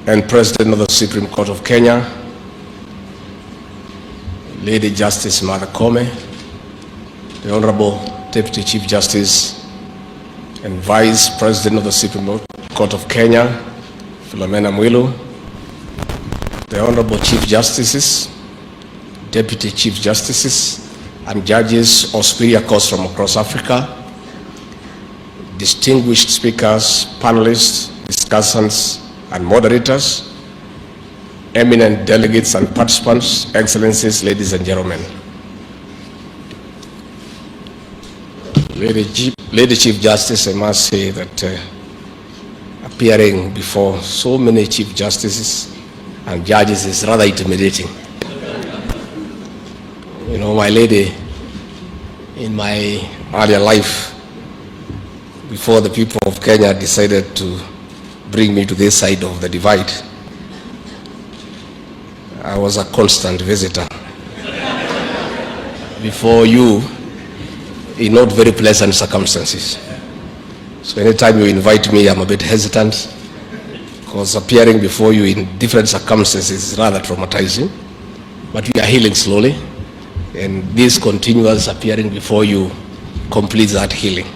and President of the Supreme Court of Kenya, Lady Justice Martha Koome, the Honorable Deputy Chief Justice and Vice President of the Supreme Court of Kenya, Philomena Mwilu, the Honorable Chief Justices, Deputy Chief Justices, and judges of superior courts from across Africa, distinguished speakers, panelists, discussants, and moderators, eminent delegates and participants, excellencies, ladies and gentlemen. Lady Chief Justice, I must say that appearing before so many Chief Justices and judges is rather intimidating. You know, my lady, in my earlier life, before the people of Kenya decided to bring me to this side of the divide, I was a constant visitor before you in not very pleasant circumstances. So anytime you invite me, I'm a bit hesitant, because appearing before you in different circumstances is rather traumatizing, but we are healing slowly, and this continuous appearing before you completes that healing.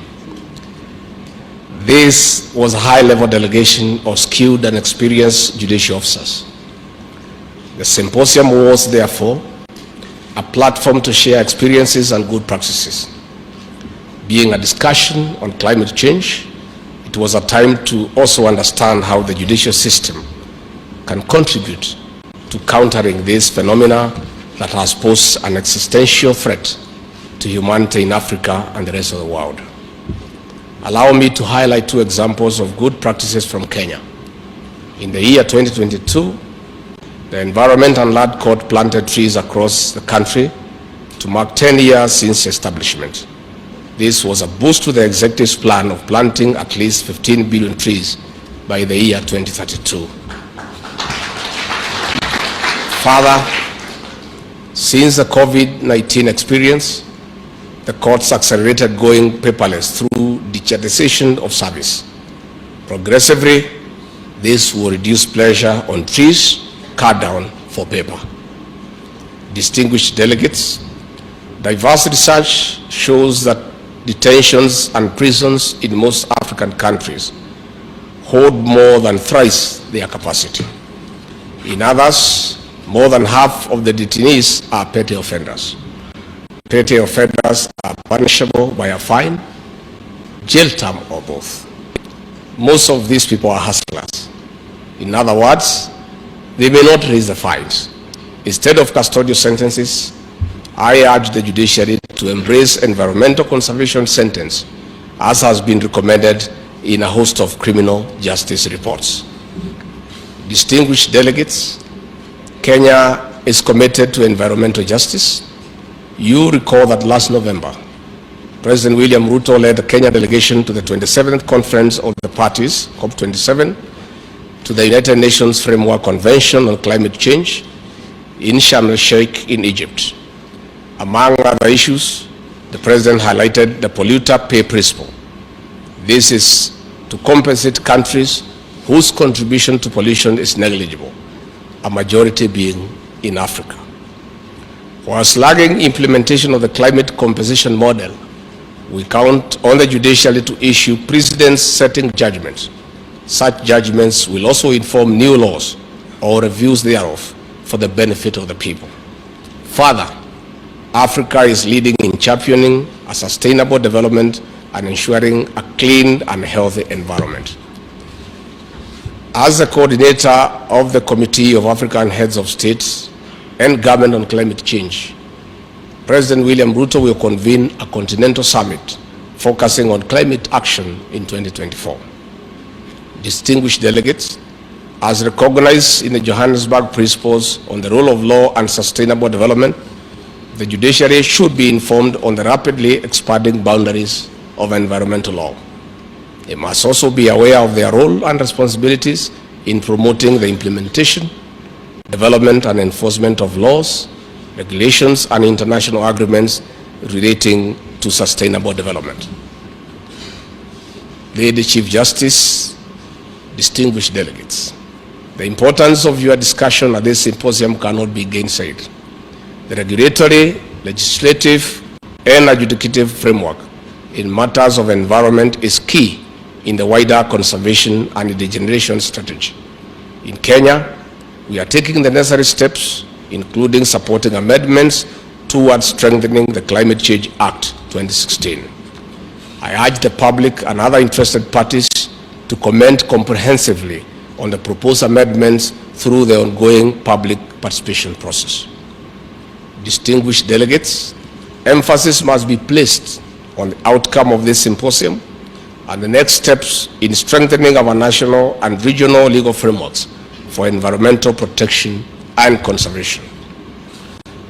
This was a high-level delegation of skilled and experienced judicial officers. The symposium was, therefore, a platform to share experiences and good practices. Being a discussion on climate change, it was a time to also understand how the judicial system can contribute to countering this phenomena that has posed an existential threat to humanity in Africa and the rest of the world. Allow me to highlight two examples of good practices from Kenya. In the year 2022, the Environment and Land Court planted trees across the country to mark 10 years since establishment. This was a boost to the executive's plan of planting at least 15 billion trees by the year 2032. Further, since the COVID-19 experience, the courts accelerated going paperless through digitization of service. Progressively, this will reduce pressure on trees cut down for paper. Distinguished delegates, diverse research shows that detentions and prisons in most African countries hold more than thrice their capacity. In others, more than half of the detainees are petty offenders. Petty offenders are punishable by a fine, jail term, or both. Most of these people are hustlers. In other words, they may not raise the fines. Instead of custodial sentences, I urge the judiciary to embrace environmental conservation sentence, as has been recommended in a host of criminal justice reports. Distinguished delegates, Kenya is committed to environmental justice. You recall that last November, President William Ruto led the Kenya delegation to the 27th Conference of the Parties, COP27, to the United Nations Framework Convention on Climate Change in Sharm el-Sheikh in Egypt. Among other issues, the President highlighted the polluter pay principle. This is to compensate countries whose contribution to pollution is negligible, a majority being in Africa. While slugging implementation of the climate compensation model, we count on the judiciary to issue precedent-setting judgments. Such judgments will also inform new laws or reviews thereof for the benefit of the people. Further, Africa is leading in championing a sustainable development and ensuring a clean and healthy environment. As the coordinator of the Committee of African Heads of States and Government on Climate Change, President William Ruto will convene a continental summit focusing on climate action in 2024. Distinguished delegates, as recognized in the Johannesburg Principles on the rule of law and sustainable development, the judiciary should be informed on the rapidly expanding boundaries of environmental law. They must also be aware of their role and responsibilities in promoting the implementation, development and enforcement of laws, regulations and international agreements relating to sustainable development. Lady Chief Justice, distinguished delegates, The importance of your discussion at this symposium cannot be gainsaid. The regulatory, legislative, and adjudicative framework in matters of environment is key in the wider conservation and regeneration strategy. In Kenya, we are taking the necessary steps, including supporting amendments towards strengthening the Climate Change Act 2016. I urge the public and other interested parties to comment comprehensively on the proposed amendments through the ongoing public participation process. Distinguished delegates, emphasis must be placed on the outcome of this symposium and the next steps in strengthening our national and regional legal frameworks for environmental protection and conservation.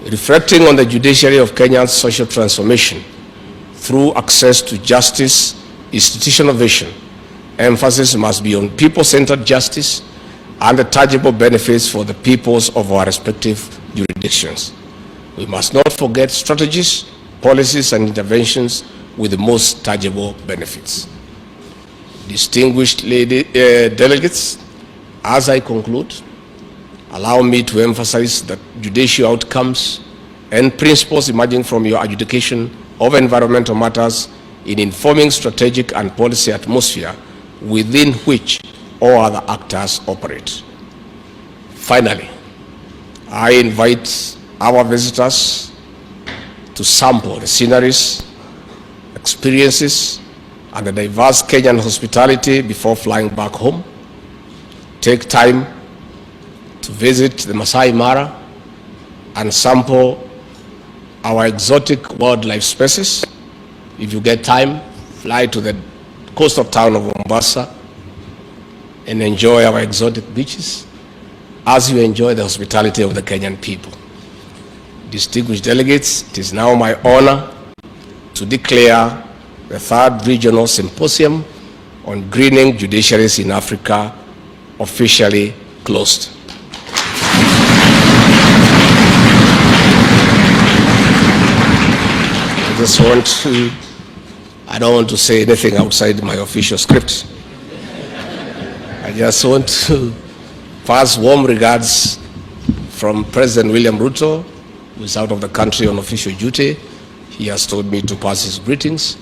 Reflecting on the judiciary of Kenya's social transformation through access to justice, institutional vision, emphasis must be on people-centered justice and the tangible benefits for the peoples of our respective jurisdictions. We must not forget strategies, policies, and interventions with the most tangible benefits. Distinguished delegates, as I conclude, allow me to emphasize that judicial outcomes and principles emerging from your adjudication of environmental matters in informing strategic and policy atmosphere within which all other actors operate. Finally, I invite our visitors to sample the sceneries, experiences, and the diverse Kenyan hospitality before flying back home. Take time to visit the Masai Mara and sample our exotic wildlife species. If you get time, fly to the coastal town of Mombasa and enjoy our exotic beaches as you enjoy the hospitality of the Kenyan people. Distinguished delegates, it is now my honor to declare the third regional symposium on greening judiciaries in Africa officially closed. I don't want to say anything outside my official script. I just want to pass warm regards from President William Ruto, who is out of the country on official duty. He has told me to pass his greetings.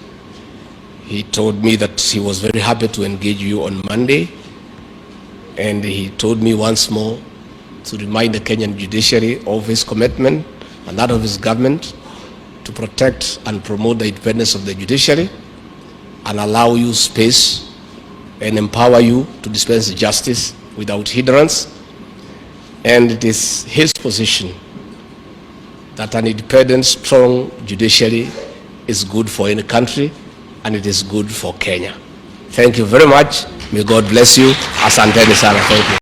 He told me that he was very happy to engage you on Monday. And he told me once more to remind the Kenyan judiciary of his commitment and that of his government to protect and promote the independence of the judiciary and allow you space and empower you to dispense justice without hindrance. And it is his position that an independent, strong judiciary is good for any country, and it is good for Kenya. Thank you very much. May God bless you. Asanteni sana. Thank you.